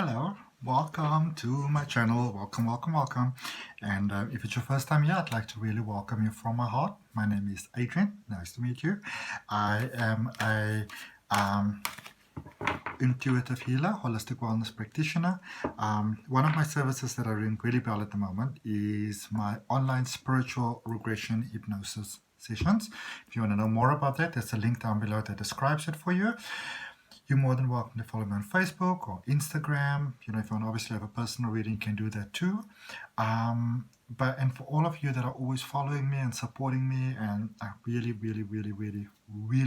Hello, welcome to my channel. Welcome. And if it's your first time here, I'd like to really welcome you from my heart. My name is Adrian. Nice to meet you. I am a intuitive healer, holistic wellness practitioner. One of my services that are doing really well at the moment is my online spiritual regression hypnosis sessions. If you want to know more about that, there's a link down below that describes it for you. You're more than welcome to follow me on Facebook or Instagram. If you want to obviously have a personal reading, you can do that too. And for all of you that are always following me and supporting me, and I really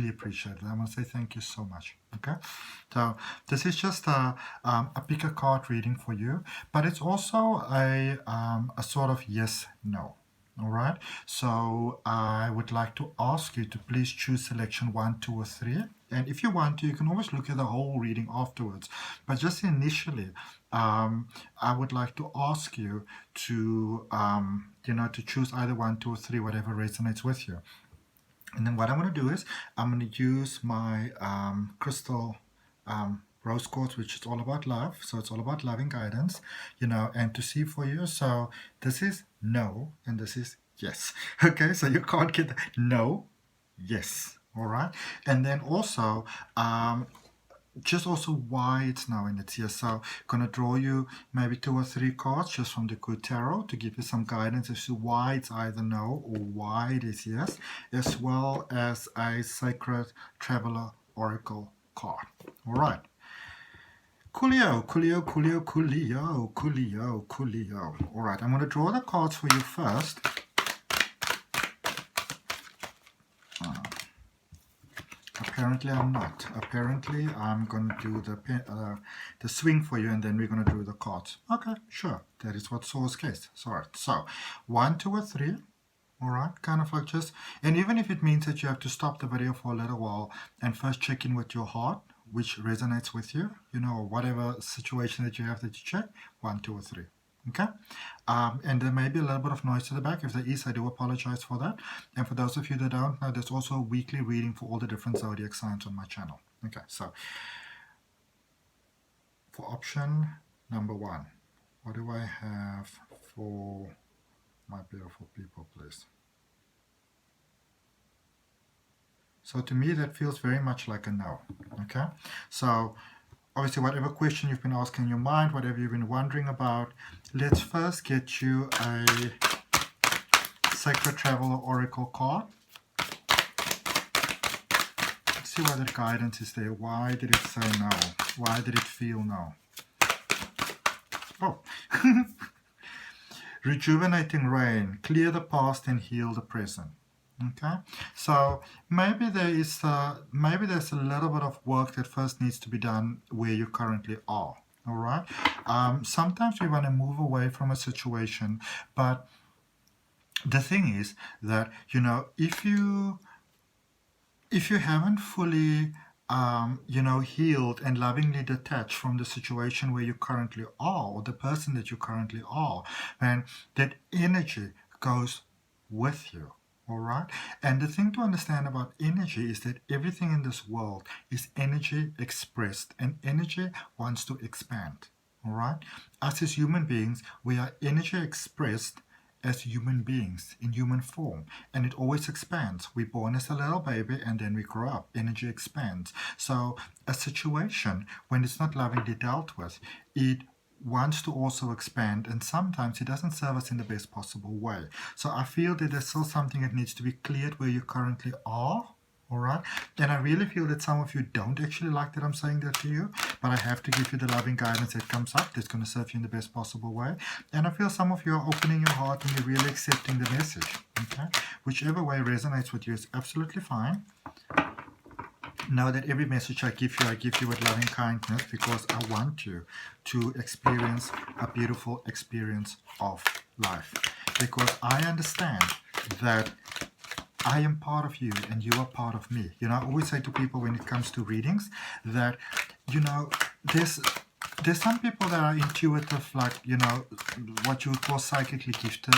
appreciate it. I want to say thank you so much. Okay, so this is just a pick a card reading for you, but it's also a sort of yes/no. All right, so I would like to ask you to please choose selection 1, 2, or 3. And if you want to, you can always look at the whole reading afterwards. But just initially, I would like to ask you to, to choose either 1, 2, or 3, whatever resonates with you. And then what I'm going to do is I'm going to use my crystal rose quartz, which is all about love. So it's all about loving guidance, and to see for you. So this is no, and this is yes. Okay, so you can't get the no, yes. All right, and then also just also why it's now and it's yes. So gonna draw you maybe 2 or 3 cards just from the Good Tarot to give you some guidance as to why it's either no or why it is yes, as well as a Sacred Traveler Oracle card. All right. Coolio. All right, I'm going to draw the cards for you first. Apparently I'm not. Apparently I'm going to do the swing for you, and then we're going to do the cards. Okay, sure. That is what Soul's case. Sorry. So 1, 2, or 3. All right, kind of like just, and even if it means that you have to stop the video for a little while and first check in with your heart, which resonates with you, or whatever situation that you have that you check, 1, 2, or 3. Okay, and there may be a little bit of noise to the back. If there is, I do apologize for that. And for those of you that don't know, there's also a weekly reading for all the different zodiac signs on my channel. Okay, so for option number 1, what do I have for my beautiful people, please? So to me, that feels very much like a no. Okay, so obviously, whatever question you've been asking in your mind, whatever you've been wondering about, let's first get you a Sacred Traveler Oracle card. Let's see why the guidance is there. Why did it say no? Why did it feel no? Oh. Rejuvenating rain, clear the past and heal the present. Okay, so maybe there's a little bit of work that first needs to be done where you currently are. All right, sometimes we want to move away from a situation, but the thing is that if you haven't fully healed and lovingly detached from the situation where you currently are, or the person that you currently are, then that energy goes with you. All right, and the thing to understand about energy is that everything in this world is energy expressed, and energy wants to expand. All right, us as human beings, we are energy expressed as human beings in human form, and it always expands. We're born as a little baby and then we grow up. Energy expands. So a situation, when it's not lovingly dealt with, it wants to also expand, and sometimes it doesn't serve us in the best possible way. So I feel that there's still something that needs to be cleared where you currently are. All right, and I really feel that some of you don't actually like that I'm saying that to you, but I have to give you the loving guidance that comes up that's going to serve you in the best possible way. And I feel some of you are opening your heart and you're really accepting the message. Okay, whichever way resonates with you is absolutely fine. Know that every message I give you with loving kindness, because I want you to experience a beautiful experience of life. Because I understand that I am part of you and you are part of me. I always say to people when it comes to readings that, there's some people that are intuitive, like, what you would call psychically gifted,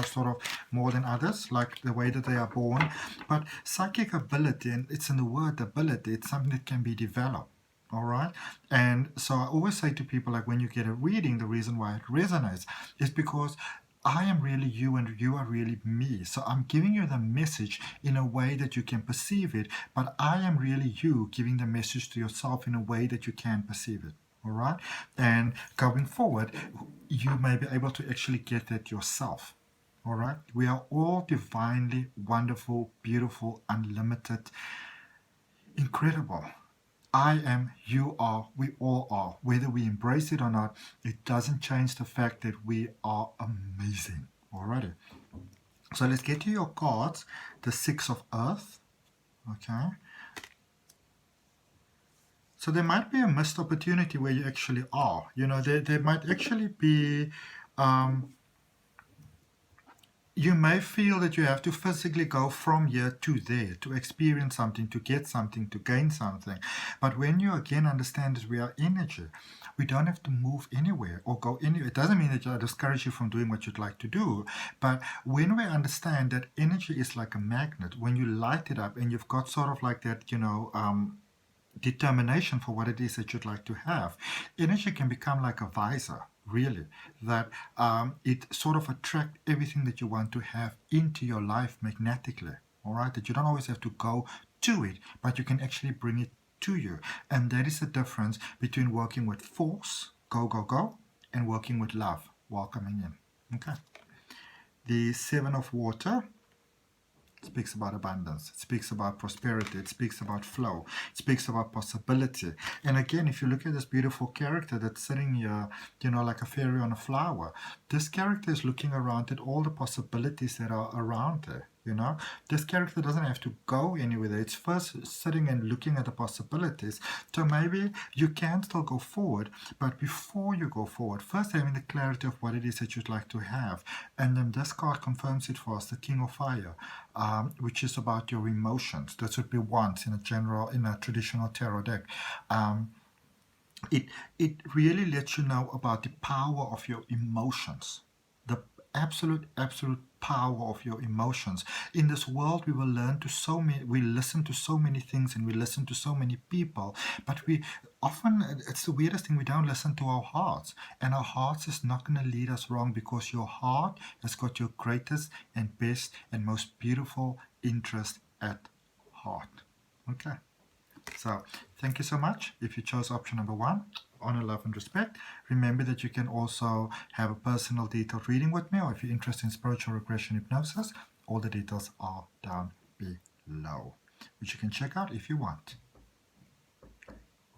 sort of more than others, like the way that they are born. But psychic ability, and it's in the word ability, it's something that can be developed. All right. And so I always say to people, like, when you get a reading, the reason why it resonates is because I am really you and you are really me. So I'm giving you the message in a way that you can perceive it, but I am really you giving the message to yourself in a way that you can perceive it. All right. And going forward, you may be able to actually get that yourself. All right. We are all divinely wonderful, beautiful, unlimited, incredible. I am, you are, we all are. Whether we embrace it or not, it doesn't change the fact that we are amazing. Alrighty. So let's get to your cards. The Six of Earth. Okay. So there might be a missed opportunity where you actually are. You know, there might actually be you may feel that you have to physically go from here to there to experience something, to get something, to gain something. But when you again understand that we are energy, we don't have to move anywhere or go anywhere. It doesn't mean that I discourage you from doing what you'd like to do. But when we understand that energy is like a magnet, when you light it up and you've got sort of like that, determination for what it is that you'd like to have, energy can become like a visor, really, that it sort of attract everything that you want to have into your life magnetically. All right, that you don't always have to go to it, but you can actually bring it to you. And that is the difference between working with force, go go go, and working with love, welcoming in. Okay. The Seven of Water speaks about abundance. It speaks about prosperity. It speaks about flow. It speaks about possibility. And again, if you look at this beautiful character that's sitting here, like a fairy on a flower, this character is looking around at all the possibilities that are around her. This character doesn't have to go anywhere. It's first sitting and looking at the possibilities. So maybe you can still go forward, but before you go forward, first having the clarity of what it is that you'd like to have. And then this card confirms it for us, the King of Fire, which is about your emotions. That would be once in a traditional tarot deck. It really lets you know about the power of your emotions, the absolute power of your emotions. In this world, we listen to so many things and we listen to so many people, but we often, it's the weirdest thing, we don't listen to our hearts, and our hearts is not going to lead us wrong, because your heart has got your greatest and best and most beautiful interest at heart. Okay. So thank you so much. If you chose option number 1, honor, love, and respect, remember that you can also have a personal detailed reading with me, or if you're interested in spiritual regression hypnosis, all the details are down below, which you can check out if you want.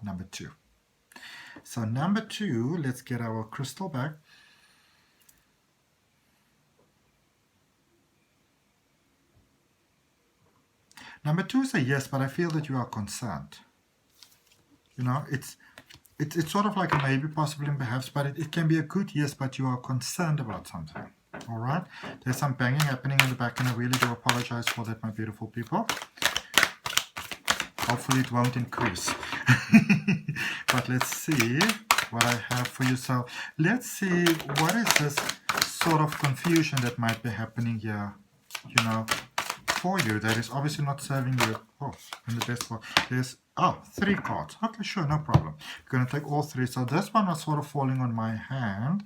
Number 2. So number 2, let's get our crystal back. Number 2 is a yes, but I feel that you are concerned. It's sort of like a maybe, possibly, and perhaps, but it can be a good yes, but you are concerned about something. All right? There's some banging happening in the back, and I really do apologize for that, my beautiful people. Hopefully it won't increase. But let's see what I have for you. So let's see, what is this sort of confusion that might be happening here, for you, that is obviously not serving you. In the best part, there's 3 cards. Okay, sure, no problem. We're going to take all 3. So this one was sort of falling on my hand.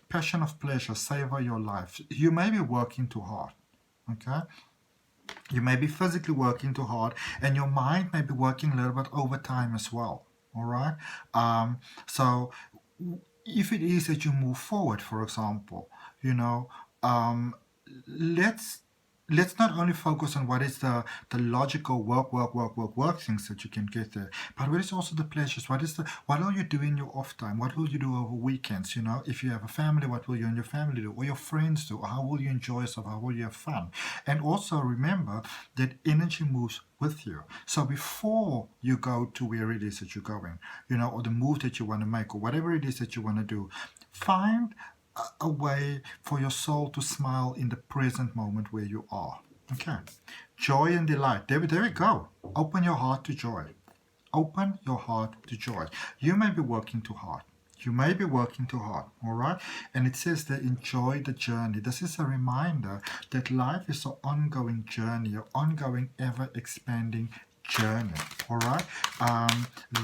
Passion of pleasure, savor your life. You may be working too hard. Okay, you may be physically working too hard, and your mind may be working a little bit overtime as well. All right. So if it is that you move forward, for example, let's not only focus on what is the logical work things that you can get there, but what is also the pleasures? What will you do in your off time? What will you do over weekends? If you have a family, what will you and your family do? Or your friends do? Or how will you enjoy yourself? How will you have fun? And also remember that energy moves with you. So before you go to where it is that you're going, or the move that you want to make, or whatever it is that you want to do, find a way for your soul to smile in the present moment where you are. Okay. Joy and delight. There we go. Open your heart to joy. Open your heart to joy. You may be working too hard. All right? And it says that enjoy the journey. This is a reminder that life is an ongoing journey, an ongoing, ever-expanding journey, all right,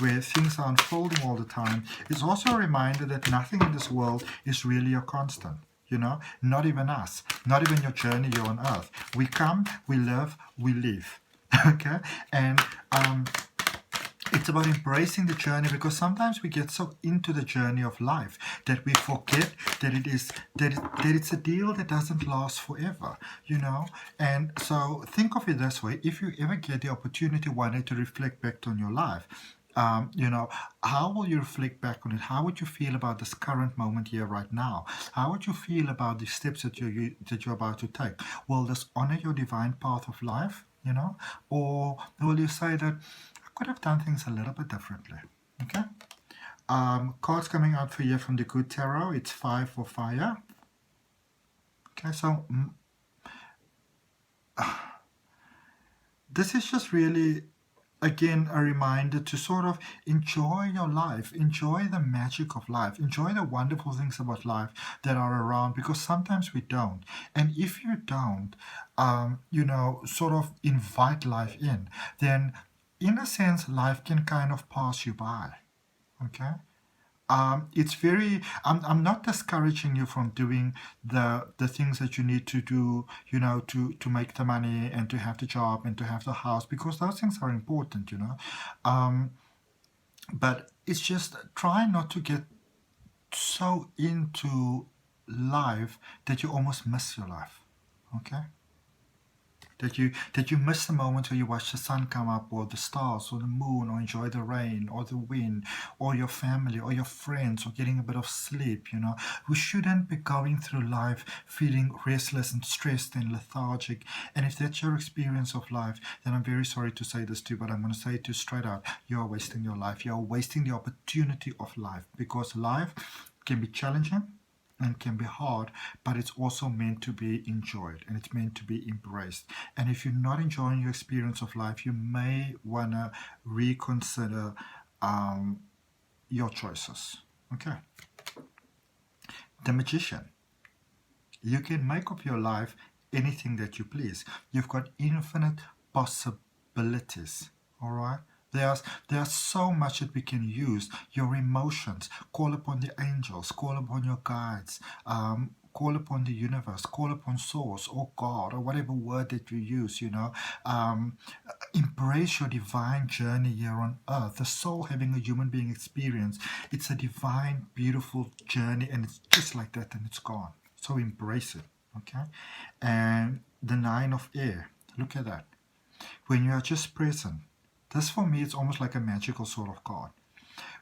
where things are unfolding all the time. It's also a reminder that nothing in this world is really a constant. Not even us, not even your journey here on earth. We come, we live, we leave. Okay, and it's about embracing the journey, because sometimes we get so into the journey of life that we forget that it's a deal that doesn't last forever, And so think of it this way: if you ever get the opportunity one day to reflect back on your life, how will you reflect back on it? How would you feel about this current moment here right now? How would you feel about the steps that you're about to take? Will this honor your divine path of life? Or will you say that I could have done things a little bit differently? Okay. Cards coming out for you from the Good Tarot. It's 5 for fire. Okay, so this is just really, again, a reminder to sort of enjoy your life, enjoy the magic of life, enjoy the wonderful things about life that are around, because sometimes we don't. And if you don't, sort of invite life in, then in a sense, life can kind of pass you by. Okay? It's very. I'm not discouraging you from doing the things that you need to do, to make the money and to have the job and to have the house, because those things are important, But it's just try not to get so into life that you almost miss your life. Okay? That you miss the moment where you watch the sun come up, or the stars, or the moon, or enjoy the rain, or the wind, or your family, or your friends, or getting a bit of sleep. We shouldn't be going through life feeling restless and stressed and lethargic. And if that's your experience of life, then I'm very sorry to say this to you, but I'm going to say it to you straight out: you are wasting your life. You are wasting the opportunity of life, because life can be challenging and can be hard, but it's also meant to be enjoyed, and it's meant to be embraced. And if you're not enjoying your experience of life, you may want to reconsider your choices. Okay. The Magician. You can make of your life anything that you please. You've got infinite possibilities. All right. There's so much that we can use. Your emotions. Call upon the angels. Call upon your guides. Call upon the universe. Call upon source or God or whatever word that you use. Embrace your divine journey here on earth. The soul having a human being experience. It's a divine, beautiful journey, and it's just like that, and it's gone. So embrace it. Okay. And the 9 of Air. Look at that. When you are just present. This, for me, it's almost like a magical sort of card.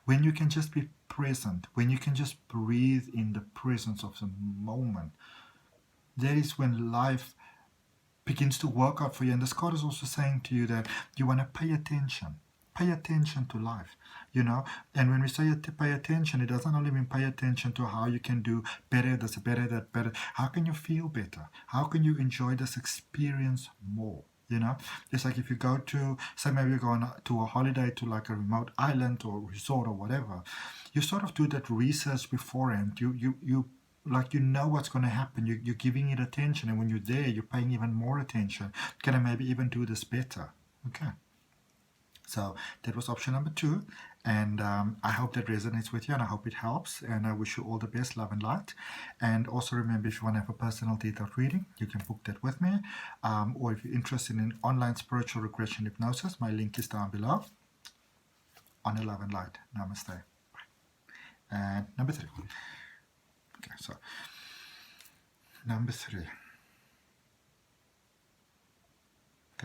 When you can just be present, when you can just breathe in the presence of the moment, that is when life begins to work out for you. And this card is also saying to you that you want to pay attention. Pay attention to life, And when we say pay attention, it doesn't only mean pay attention to how you can do better, this, better, that, better. How can you feel better? How can you enjoy this experience more? It's like if you go to, say, maybe you're going to a holiday to like a remote island or resort or whatever, you sort of do that research beforehand. You know what's going to happen. You're giving it attention, and when you're there, you're paying even more attention. Can I maybe even do this better? Okay. So that was option number 2, and I hope that resonates with you, and I hope it helps, and I wish you all the best, love and light. And also remember, if you want to have a personal detailed reading, you can book that with me, or if you're interested in online spiritual regression hypnosis, my link is down below. On your love and light. Namaste. Bye. And number 3. Okay, so number 3.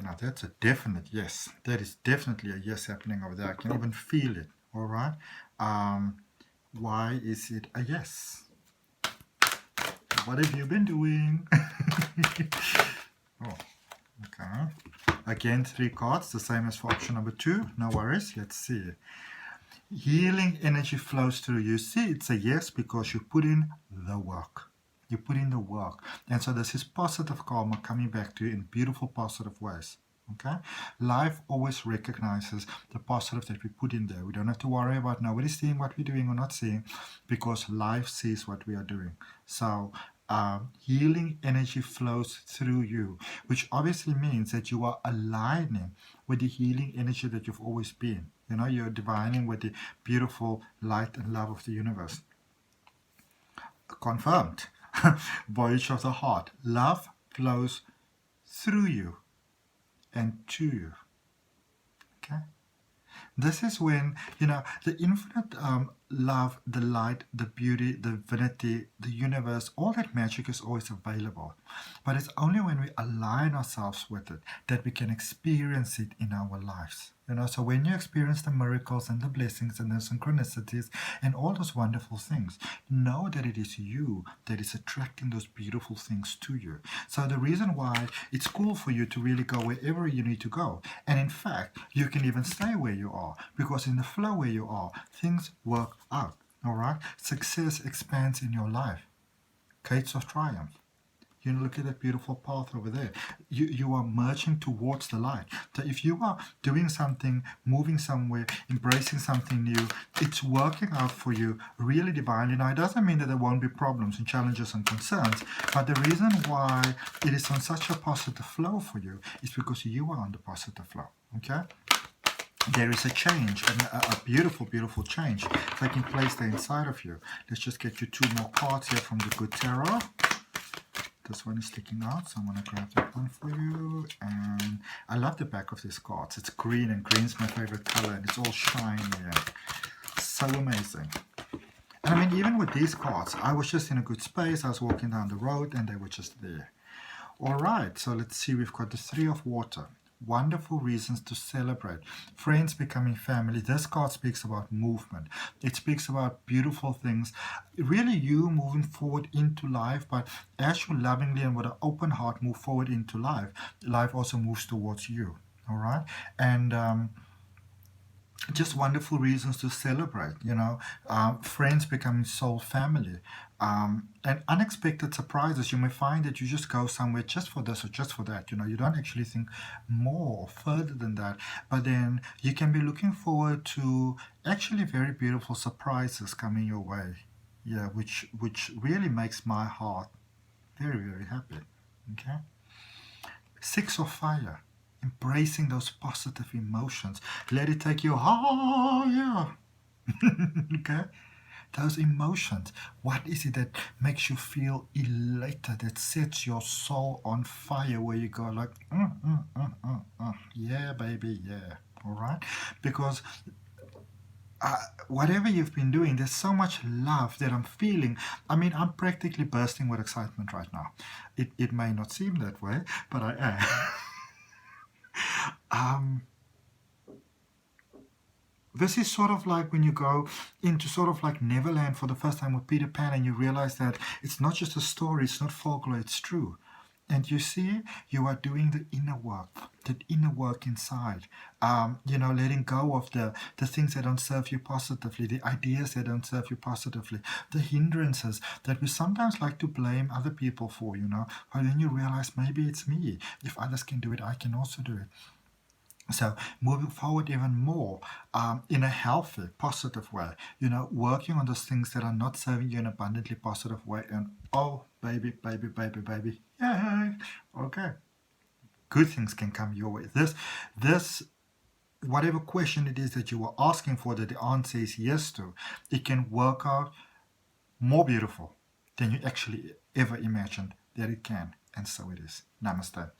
Now that's a definite yes. That is definitely a yes happening over there. I can even feel it. All right. Why is it a yes? What have you been doing? Oh, okay. Again, 3 cards, the same as for option number 2. No worries. Let's see. Healing energy flows through you. See, it's a yes because you put in the work. You put in the work. And so this is positive karma coming back to you in beautiful, positive ways. Okay? Life always recognizes the positive that we put in there. We don't have to worry about nobody seeing what we're doing or not seeing, because life sees what we are doing. So healing energy flows through you, which obviously means that you are aligning with the healing energy that you've always been. You know, you're divining with the beautiful light and love of the universe. Confirmed. Voyage of the heart. Love flows through you and to you. Okay? This is when, you know, the infinite love, the light, the beauty, the divinity, the universe, all that magic is always available. But it's only when we align ourselves with it that we can experience it in our lives. You know, so when you experience the miracles and the blessings and the synchronicities and all those wonderful things, know that it is you that is attracting those beautiful things to you. So the reason why it's cool for you to really go wherever you need to go. And in fact, you can even stay where you are, because in the flow where you are, things work out. All right? Success expands in your life. Gates of triumph. You look at that beautiful path over there. You are merging towards the light. So if you are doing something, moving somewhere, embracing something new, it's working out for you really divinely. Now, it doesn't mean that there won't be problems and challenges and concerns, but the reason why it is on such a positive flow for you is because you are on the positive flow. Okay? There is a change, a beautiful, beautiful change taking place there inside of you. Let's just get you 2 more cards here from the Good Tarot. This one is sticking out, so I'm going to grab that one for you. And I love the back of these cards. It's green, and green is my favorite color, and it's all shiny and so amazing. And I mean, even with these cards, I was just in a good space. I was walking down the road, and they were just there. All right, so let's see. We've got the 3 of water. Wonderful reasons to celebrate. Friends becoming family. This card speaks about movement. It speaks about beautiful things. Really you moving forward into life, but as you lovingly and with an open heart move forward into life, life also moves towards you. All right? And just wonderful reasons to celebrate, you know, friends becoming soul family, and unexpected surprises. You may find that you just go somewhere just for this or just for that, you know, you don't actually think more or further than that, but then you can be looking forward to actually very beautiful surprises coming your way, yeah, which really makes my heart very, very happy. Okay. 6 of fire. Embracing those positive emotions. Let it take you higher. Okay? Those emotions. What is it that makes you feel elated, that sets your soul on fire, where you go like, yeah, baby, yeah. All right? Because whatever you've been doing, there's so much love that I'm feeling. I mean, I'm practically bursting with excitement right now. It may not seem that way, but I am. This is sort of like when you go into sort of like Neverland for the first time with Peter Pan, and you realize that it's not just a story, it's not folklore, it's true. And you see, you are doing the inner work inside. You know, letting go of the things that don't serve you positively, the ideas that don't serve you positively, the hindrances that we sometimes like to blame other people for, you know. But then you realize, maybe it's me. If others can do it, I can also do it. So moving forward even more in a healthy, positive way, you know, working on those things that are not serving you in an abundantly positive way. And oh, baby, baby, baby, baby, yay! Okay, good things can come your way. This, whatever question it is that you were asking for, that the answer is yes to, it can work out more beautiful than you actually ever imagined that it can. And so it is. Namaste.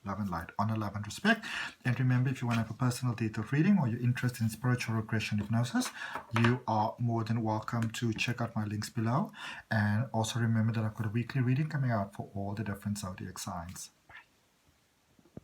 Love and light, honor, love and respect. And remember, if you want to have a personal detailed reading or you're interested in spiritual regression hypnosis, you are more than welcome to check out my links below. And also remember that I've got a weekly reading coming out for all the different zodiac signs.